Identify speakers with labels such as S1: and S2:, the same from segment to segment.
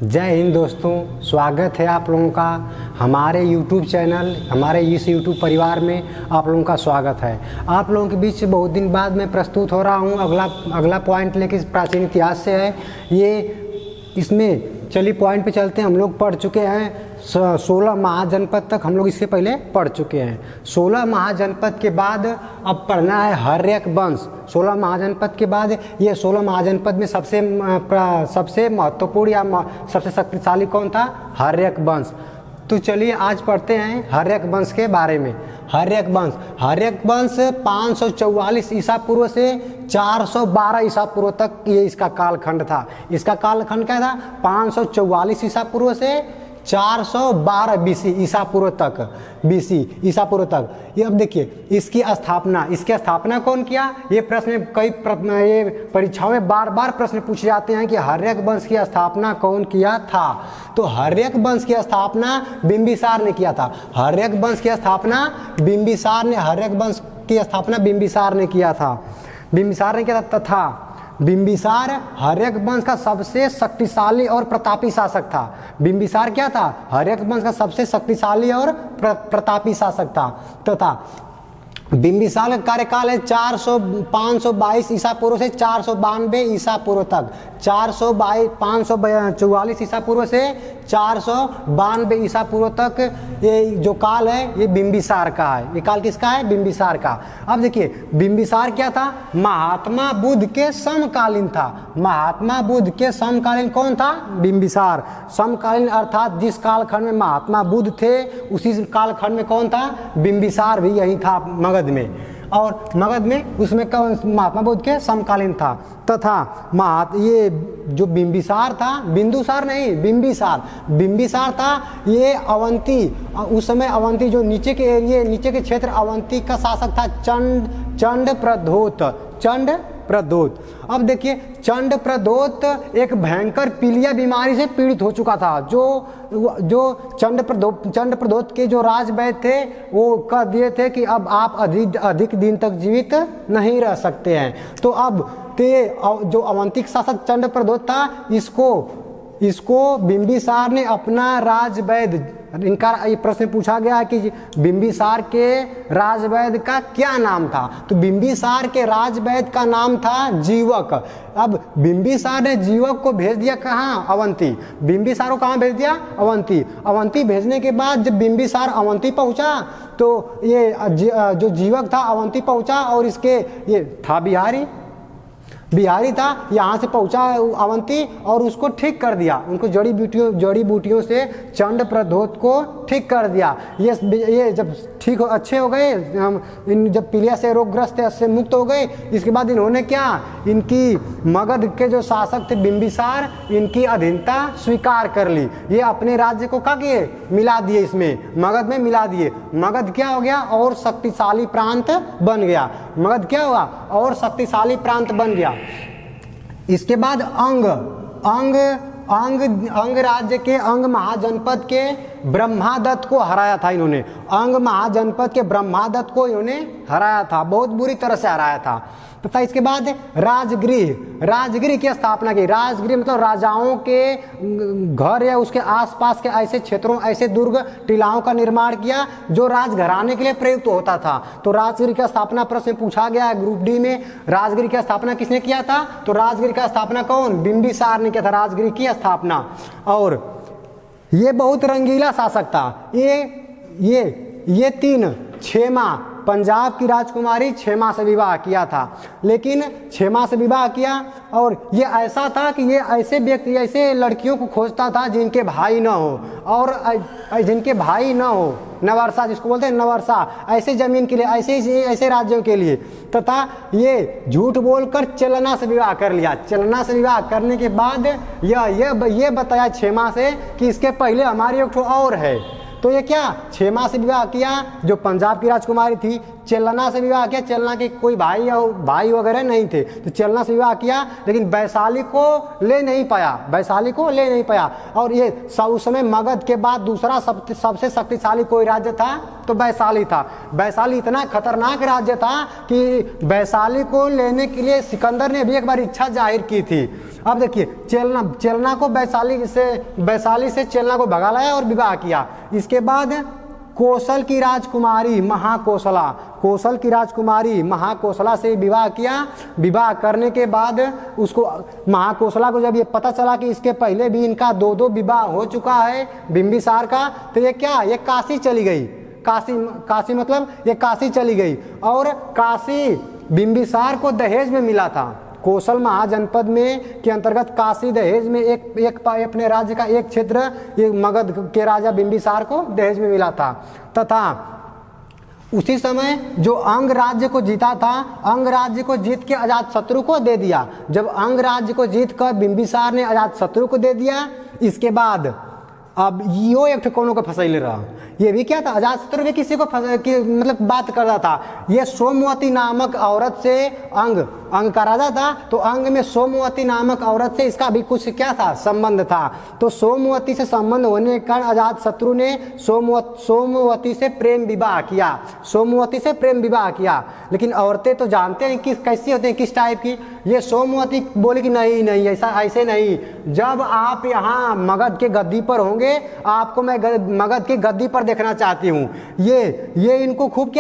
S1: जय हिंद दोस्तों, स्वागत है आप लोगों का हमारे YouTube चैनल, हमारे इस YouTube परिवार में आप लोगों का स्वागत है। आप लोगों के बीच बहुत दिन बाद मैं प्रस्तुत हो रहा हूं। अगला पॉइंट लेके प्राचीन इतिहास से है ये। इसमें चलिए पॉइंट पे चलते हैं। हम लोग पढ़ चुके हैं 16 महाजनपद तक, हम लोग इससे पहले पढ़ चुके हैं। 16 महाजनपद के बाद अब पढ़ना है हर्यक वंश। 16 महाजनपद के बाद ये 16 महाजनपद में सबसे महत्वपूर्ण या सबसे शक्तिशाली कौन था? हर्यक वंश। तो चलिए आज पढ़ते हैं हर्यक वंश के बारे में। हर्यक वंश 544 ईसा पूर्व से 412 ईसा पूर्व तक ये इसका कालखंड था। इसका कालखंड क्या था? 544 ईसा पूर्व से 412 बीसी ईसा पूर्व तक। ये अब देखिए इसकी स्थापना कौन किया? ये प्रश्न ये परीक्षाओं में बार बार प्रश्न पूछे जाते हैं कि हर्यक वंश की स्थापना कौन किया था। तो हर्यक वंश की स्थापना बिंबिसार ने किया था। हर्यक वंश की स्थापना बिंबिसार ने किया था। तथा बिंबिसार हर्यक वंश का सबसे शक्तिशाली और प्रतापी शासक था। बिंबिसार क्या था? हर्यक वंश का सबसे शक्तिशाली और प्रतापी शासक था। तथा बिंबिसार का कार्यकाल है 522 ईसा पूर्व से 492 ईसा पूर्व तक। 544 ईसा पूर्व से 492 ईसा पूर्व तक ये जो काल है ये बिंबिसार का है। ये काल किसका है? बिंबिसार का। अब देखिए बिंबिसार क्या था? महात्मा बुद्ध के समकालीन था। महात्मा बुद्ध के समकालीन कौन था? बिंबिसार। समकालीन अर्थात जिस कालखंड में महात्मा बुद्ध थे उसी कालखंड में कौन था? बिंबिसार भी यही था मगध में। और मगध में उसमें महात्मा बुद्ध के समकालीन था। तथा ये जो बिंबिसार था, बिंदुसार नहीं, बिंबिसार था। ये अवंती, उस समय अवंती जो नीचे के क्षेत्र अवंती का शासक था चंडप्रद्योत। अब देखिए चंडप्रद्योत एक भयंकर पीलिया बीमारी से पीड़ित हो चुका था। जो चंडप्रद्योत के जो राजवैद्य थे वो कह दिए थे कि अब आप अधिक दिन तक जीवित नहीं रह सकते हैं। तो अब जो अवंतिक शासक चंडप्रद्योत था इसको बिंबिसार ने अपना राजवैद्य, इनका ये प्रश्न पूछा गया है कि बिंबिसार के राजवैद्य का क्या नाम था? तो बिंबिसार के राजवैद्य का नाम था जीवक। अब बिंबिसार ने जीवक को भेज दिया कहाँ? अवंती। बिंबिसार को कहाँ भेज दिया? अवंती भेजने के बाद जब बिंबिसार अवंती पहुंचा तो ये जो जीवक था अवंती पहुंचा और इसके ये था बिहारी था, यहाँ से पहुंचा अवंती और उसको ठीक कर दिया। उनको जड़ी बूटियों से चंडप्रद्योत को ठीक कर दिया। ये जब ठीक अच्छे हो गए, जब पीलिया से रोगग्रस्त थे, उससे मुक्त हो गए, इसके बाद इन्होंने क्या, इनकी मगध के जो शासक थे बिंबिसार, इनकी अधीनता स्वीकार कर ली। ये अपने राज्य को क्या किए? मिला दिए, इसमें मगध में मिला दिए। मगध क्या हो गया? और शक्तिशाली प्रांत बन गया। मगध क्या हुआ? और शक्तिशाली प्रांत बन गया। इसके बाद अंग राज्य के अंग महाजनपद के ब्रह्मादत्त को हराया था इन्होंने। अंग महाजनपद के ब्रह्मादत्त को इन्होंने हराया था, बहुत बुरी तरह से हराया था। तथा इसके बाद राजगृह की स्थापना की। राजगृह मतलब राजाओं के घर या उसके आसपास के ऐसे क्षेत्रों, ऐसे दुर्ग टीलाओं का निर्माण किया जो राजघराने के लिए प्रयुक्त होता था। तो राजगृह की स्थापना प्रश्न पूछा गया है ग्रुप डी में। राजगृह की स्थापना किसने किया था? तो राजगृह की स्थापना कौन? बिंबिसार ने किया था राजगृह की स्थापना। और ये बहुत रंगीला शासक था। ये तीन क्षेमा, पंजाब की राजकुमारी क्षेमा से विवाह किया था। लेकिन क्षेमा से विवाह किया और ये ऐसा था कि ये ऐसे लड़कियों को खोजता था जिनके भाई न हो, और जिनके भाई न हो, नवर्सा जिसको बोलते हैं, नवर्सा, ऐसे जमीन के लिए, ऐसे राज्यों के लिए। तथा ये झूठ बोलकर चलना से विवाह कर लिया। चलना से विवाह करने के बाद ये बताया क्षेमा से कि इसके पहले हमारी एक और है। तो ये क्या, क्षेमा से विवाह किया, जो पंजाब की राजकुमारी थी चेलना से विवाह किया। चेलना के कोई भाई वगैरह नहीं थे, तो चेलना से विवाह किया, लेकिन वैशाली को ले नहीं पाया। और ये उस समय मगध के बाद दूसरा सबसे शक्तिशाली कोई राज्य था तो वैशाली था। वैशाली इतना खतरनाक राज्य था कि वैशाली को लेने के लिए सिकंदर ने भी एक बार इच्छा जाहिर की थी। अब देखिए, चेलना को वैशाली से चेलना को भगा लाया और विवाह किया। इसके बाद कौशल की राजकुमारी महाकोशला से विवाह किया। विवाह करने के बाद उसको, महाकोशला को जब ये पता चला कि इसके पहले भी इनका 2 विवाह हो चुका है बिंबिसार का, तो ये काशी चली गई। काशी मतलब ये काशी चली गई। और काशी बिंबिसार को दहेज में मिला था। कौशल महाजनपद में के अंतर्गत काशी दहेज में एक अपने राज्य का एक क्षेत्र ये मगध के राजा बिंबिसार को दहेज में मिला था। तथा उसी समय जो अंग राज्य को जीता था, अंग राज्य को जीत के अजातशत्रु को दे दिया। जब अंग राज्य को जीत कर बिंबिसार ने अजातशत्रु को दे दिया, इसके बाद अब यो एक ठिकानों को फंसैले रहा। ये भी क्या था, अजातशत्रु भी किसी को मतलब बात कर रहा था। ये सोमवती नामक औरत से अंग का राजा था, तो अंग में सोमवती नामक औरत से इसका भी कुछ क्या था, संबंध था। तो सोमवती से संबंध होने के कारण अजातशत्रु ने सोमवती से प्रेम विवाह किया। लेकिन औरतें तो जानते हैं कि कैसी होती हैं, किस टाइप की। ये सोमवती बोली कि नहीं ऐसे नहीं, जब आप यहाँ मगध के गद्दी पर होंगे, आपको मैं मगध की गद्दी पर देखना चाहती हूँ। ये इनको खूब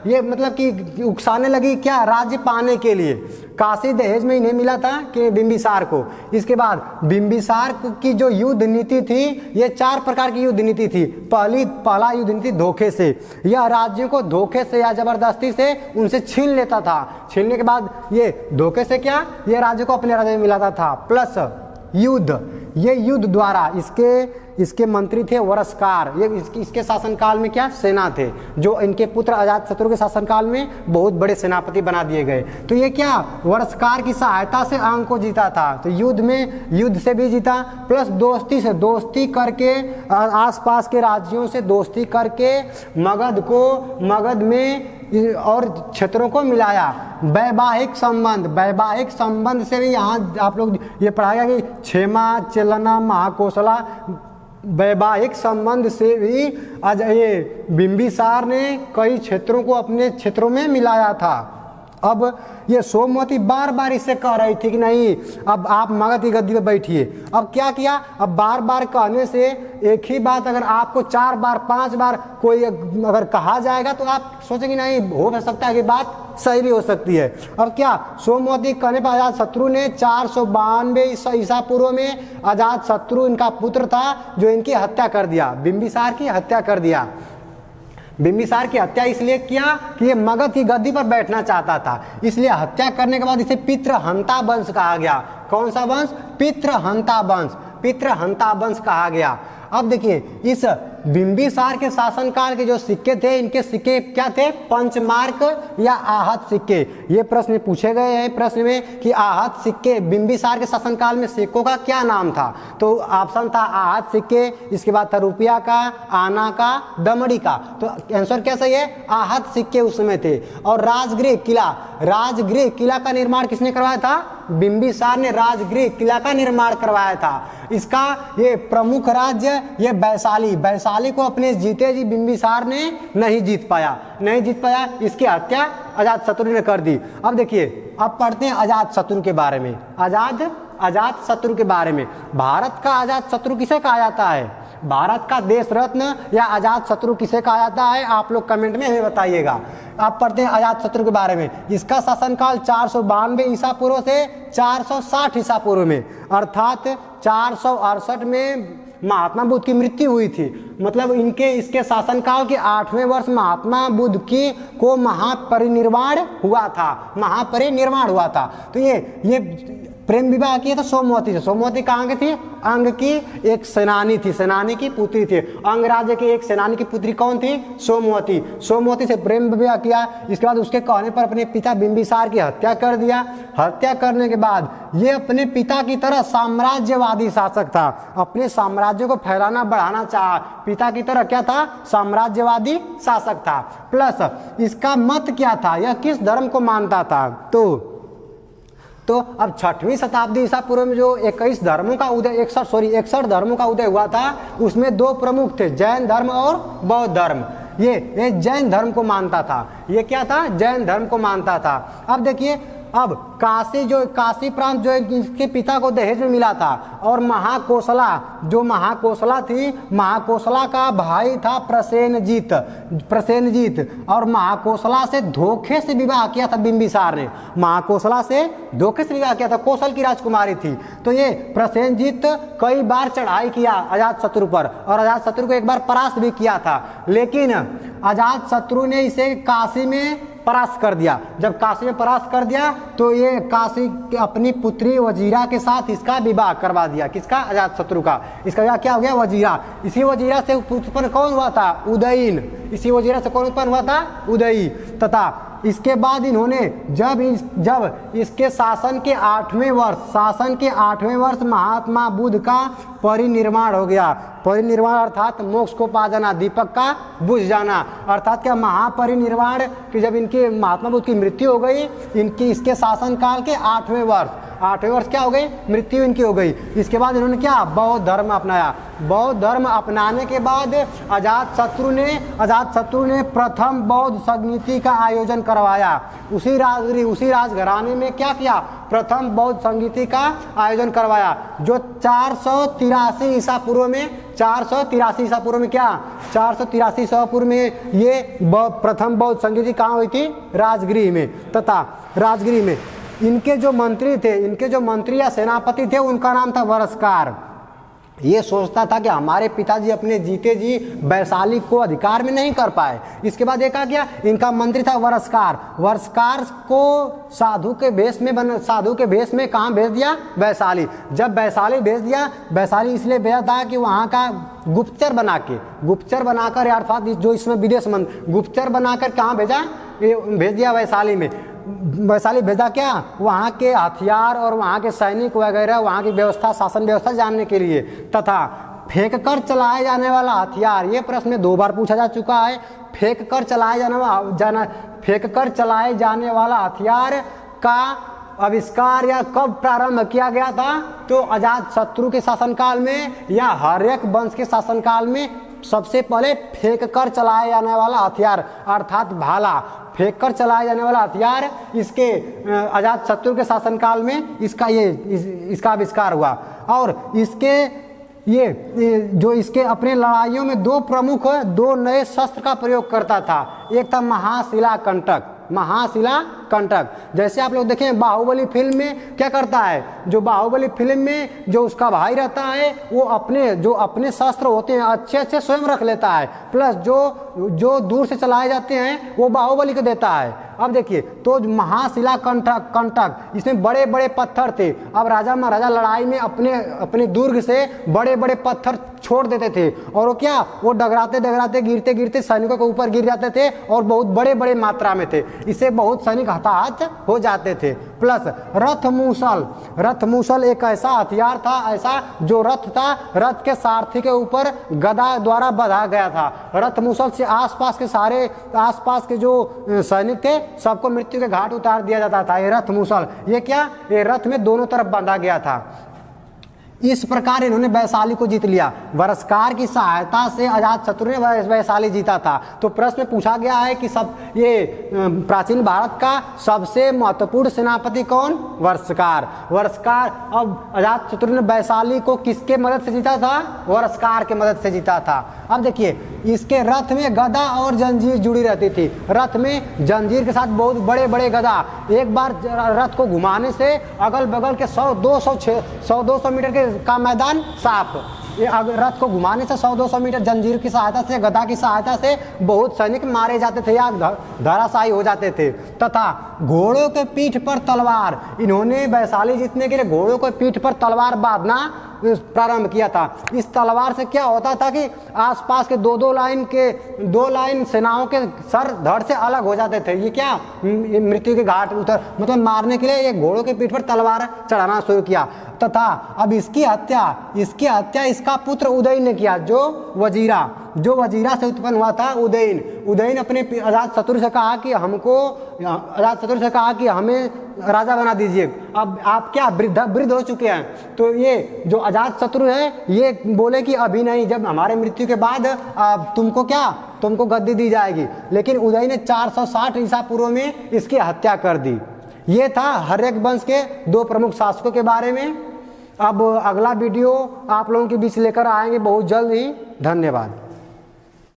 S1: ये मतलब कि उकसाने लगी राज्य पाने के लिए। काशी दहेज में इन्हें मिला था कि बिंबिसार को। इसके बाद बिंबिसार की जो युद्ध नीति थी, ये 4 प्रकार की युद्ध नीति थी। पहला युद्ध नीति धोखे से, यह राज्यों को धोखे से या जबरदस्ती से उनसे छीन लेता था। छीनने के बाद ये धोखे से ये राज्य को अपने राज्य में मिलाता था। प्लस ये युद्ध द्वारा इसके मंत्री थे वरस्कार। ये इसके शासनकाल में सेना थे, जो इनके पुत्र अजातशत्रु के शासनकाल में बहुत बड़े सेनापति बना दिए गए। तो ये वरस्कार की सहायता से अंग को जीता था। तो युद्ध से भी जीता, प्लस दोस्ती करके आसपास के राज्यों से दोस्ती करके मगध में और क्षेत्रों को मिलाया। वैवाहिक संबंध से भी यहाँ आप लोग ये पढ़ाया कि क्षेमा, चेलना, महाकोशला, वैवाहिक संबंध से भी ये बिंबिसार ने कई क्षेत्रों को अपने क्षेत्रों में मिलाया था। अब ये सोमवती बार बार इससे कह रही थी कि नहीं, अब आप मगध की गद्दी पर बैठिए। अब क्या किया, अब बार बार कहने से एक ही बात अगर आपको 4 बार 5 बार कोई अगर कहा जाएगा तो आप सोचेंगे नहीं, हो सकता है कि बात सही भी हो सकती है। अब सोमवती कहने पर अजातशत्रु ने 492 ईसा पूर्व में अजातशत्रु इनका पुत्र था, जो इनकी हत्या कर दिया, बिंबिसार की हत्या कर दिया। बिंबिसार की हत्या इसलिए किया कि ये मगध की गद्दी पर बैठना चाहता था, इसलिए हत्या करने के बाद इसे पितृहंता वंश कहा गया। कौन सा वंश? पितृहंता वंश कहा गया। अब देखिए, इस बिंबिसार के शासनकाल के जो सिक्के थे, इनके सिक्के क्या थे? पंचमार्क या आहत सिक्के। ये प्रश्न पूछे गए हैं प्रश्न में कि आहत सिक्के बिंबिसार के शासनकाल में सिक्कों का क्या नाम था? तो ऑप्शन था आहत सिक्के, इसके बाद था रुपया का, आना का, दमड़ी का। तो आंसर क्या सही है? आहत सिक्के उस समय थे। और राजगृह किला का निर्माण किसने करवाया था? बिंबिसार ने राजगृह किला का निर्माण करवाया था। इसका ये प्रमुख राज्य ये वैशाली को अपने जीते जी बिंबिसार ने नहीं जीत पाया। इसकी हत्या अजातशत्रु ने कर दी। अब देखिए, अब पढ़ते हैं अजातशत्रु के बारे में। अजातशत्रु के बारे में, भारत का अजातशत्रु किसे कहा जाता है? भारत का देश रत्न या अजातशत्रु किसे कहा जाता है? आप लोग कमेंट में हमें बताइएगा। आप पढ़ते हैं अजातशत्रु के बारे में। इसका शासनकाल 492 ईसा पूर्व से 460 ईसा पूर्व में, अर्थात 468 में महात्मा बुद्ध की मृत्यु हुई थी। मतलब इसके शासनकाल के 8वें वर्ष महात्मा बुद्ध को महापरिनिर्वाण हुआ था। तो ये प्रेम विवाह किया था सोमवती से। सोमवती कहाँ की थी? अंग की एक सेनानी थी, सेनानी की पुत्री थी। अंग राज्य के एक सेनानी की पुत्री कौन थी? सोमवती। सोमवती से प्रेम विवाह किया। इसके बाद उसके कहने पर अपने पिता बिंबिसार की हत्या कर दिया। हत्या करने के बाद ये अपने पिता की तरह साम्राज्यवादी शासक था, अपने साम्राज्य को फैलाना बढ़ाना चाहा। पिता की तरह क्या था? साम्राज्यवादी शासक था। प्लस इसका मत क्या था? यह किस धर्म को मानता था? तो अब 6वीं शताब्दी ईसा पूर्व में जो 61 धर्मों का उदय 61 धर्मों का उदय हुआ था, उसमें 2 प्रमुख थे, जैन धर्म और बौद्ध धर्म। ये जैन धर्म को मानता था। ये क्या था? जैन धर्म को मानता था। अब देखिए, अब काशी प्रांत जो इसके पिता को दहेज में मिला था, और महाकोसला थी, महाकोसला का भाई था प्रसेनजीत, और महाकोसला से धोखे से विवाह किया था बिंबिसार ने। महाकोसला से धोखे से विवाह किया था, कोसल की राजकुमारी थी। तो ये प्रसेनजीत कई बार चढ़ाई किया अजातशत्रु पर, और अजातशत्रु को एक बार परास्त भी किया था, लेकिन अजातशत्रु ने इसे काशी में परास्त कर दिया। जब काशी में परास्त कर दिया तो ये काशी अपनी पुत्री वजीरा के साथ इसका विवाह करवा दिया। किसका? अजातशत्रु का। इसका विवाह क्या हो गया? वजीरा। इसी वजीरा से उत्पन्न कौन हुआ था? उदयीन। इसी वजीरा से कौन उत्पन्न हुआ था? उदयी। तथा इसके बाद इन्होंने जब इसके शासन के 8वें वर्ष महात्मा बुद्ध का परिनिर्वाण हो गया। परिनिर्वाण अर्थात मोक्ष को पा जाना, दीपक का बुझ जाना। अर्थात क्या? महापरिनिर्वाण कि जब इनके महात्मा बुद्ध की मृत्यु हो गई, इसके शासन काल के 8वें वर्ष क्या हो गई? मृत्यु इनकी हो गई। इसके बाद इन्होंने क्या? बौद्ध धर्म अपनाया। बौद्ध धर्म अपनाने के बाद अजातशत्रु ने प्रथम बौद्ध संगीति का आयोजन करवाया। उसी राजघराने में क्या किया? प्रथम बौद्ध संगीति का आयोजन करवाया, जो 483 ईसा पूर्व में क्या? 483 ईसा पूर्व में ये प्रथम बौद्ध संगीति कहाँ हुई थी? राजगृह में। तथा राजगृह में इनके जो मंत्री या सेनापति थे, उनका नाम था वरस्कार। ये सोचता था कि हमारे पिताजी अपने जीते जी वैशाली को अधिकार में नहीं कर पाए। इसके बाद देखा क्या? इनका मंत्री था वरस्कार। वरस्कार को साधु के भेष में कहाँ भेज दिया? वैशाली। जब वैशाली भेज दिया, वैशाली इसलिए भेजा था कि वहाँ का गुप्तचर बनाकर अर्थात जो इसमें विदेश मंत्री गुप्तचर बनाकर कहाँ भेज दिया? वैशाली में। वैशाली भेजा क्या? वहाँ के हथियार और वहाँ के सैनिक वगैरह, वहाँ की व्यवस्था, शासन व्यवस्था जानने के लिए। तथा फेंक कर चलाए जाने वाला हथियार, ये प्रश्न 2 बार पूछा जा चुका है। फेंक कर चलाए जाने वाला हथियार का आविष्कार या कब प्रारंभ किया गया था? तो अजातशत्रु के शासनकाल में या हर्यक वंश के शासनकाल में सबसे पहले फेंक कर चलाए जाने वाला हथियार अर्थात भाला, फेंक कर चलाए जाने वाला हथियार इसके अजातशत्रु के शासनकाल में इसका आविष्कार हुआ। और इसके अपने लड़ाइयों में 2 नए शस्त्र का प्रयोग करता था। एक था महाशिला कंटक। जैसे आप लोग देखें बाहुबली फिल्म में क्या करता है? जो बाहुबली फिल्म में जो उसका भाई रहता है, वो अपने शस्त्र होते हैं अच्छे स्वयं रख लेता है, प्लस जो दूर से चलाए जाते हैं वो बाहुबली को देता है। अब देखिए, तो महाशिला कंटक इसमें बड़े बड़े पत्थर थे। अब राजा महाराजा लड़ाई में अपने दुर्ग से बड़े बड़े पत्थर छोड़ देते थे, और वो डगराते गिरते सैनिकों के ऊपर गिर जाते थे, और बहुत बड़े बड़े मात्रा में थे। इससे बहुत सैनिक हताहत हो जाते थे। प्लस रथ मूसल एक ऐसा हथियार था, ऐसा जो रथ था, रथ के सारथी के ऊपर गदा द्वारा बंधा गया था। रथ मूसल से आसपास के जो सैनिक थे सबको मृत्यु के घाट उतार दिया जाता था। ये रथ मूसल, ये रथ में दोनों तरफ बांधा गया था। इस प्रकार इन्होंने वैशाली को जीत लिया। वरस्कार की सहायता से अजातशत्रु ने वैशाली जीता था। तो प्रश्न पूछा गया है कि प्राचीन भारत का सबसे महत्वपूर्ण सेनापति कौन? वरस्कार। अब अजातशत्रु ने वैशाली को किसके मदद से जीता था? वरस्कार के मदद से जीता था। अब देखिए, इसके रथ में गदा और जंजीर जुड़ी रहती थी। रथ में जंजीर के साथ बहुत बड़े बड़े गदा, एक बार रथ को घुमाने से अगल बगल के 100-200 मीटर का मैदान साफ। ये रथ को घुमाने से 100-200 मीटर जंजीर की सहायता से, गदा की सहायता से बहुत सैनिक मारे जाते थे या धराशायी हो जाते थे। तथा घोड़ों के पीठ पर तलवार, इन्होंने वैशाली जीतने के लिए घोड़ों के पीठ पर तलवार बांधना प्रारंभ किया था। इस तलवार से क्या होता था कि आसपास के दो लाइन सेनाओं के सर धड़ से अलग हो जाते थे। ये क्या, मृत्यु के घाट उतर, मतलब मारने के लिए ये घोड़ों के पीठ पर तलवार चढ़ाना शुरू किया। तथा अब इसकी हत्या इसका पुत्र उदयन ने किया, जो वजीरा से उत्पन्न हुआ था। उदयन अपने अजातशत्रु से कहा कि हमें राजा बना दीजिए। अब आप क्या वृद्ध हो चुके हैं, तो ये जो अजातशत्रु है ये बोले कि अभी नहीं, जब हमारे मृत्यु के बाद तुमको गद्दी दी जाएगी। लेकिन उदय ने 460 ईसा पूर्व में इसकी हत्या कर दी। ये था हर्यक वंश के 2 प्रमुख शासकों के बारे में। अब अगला वीडियो आप लोगों के बीच लेकर आएंगे बहुत जल्द ही। धन्यवाद।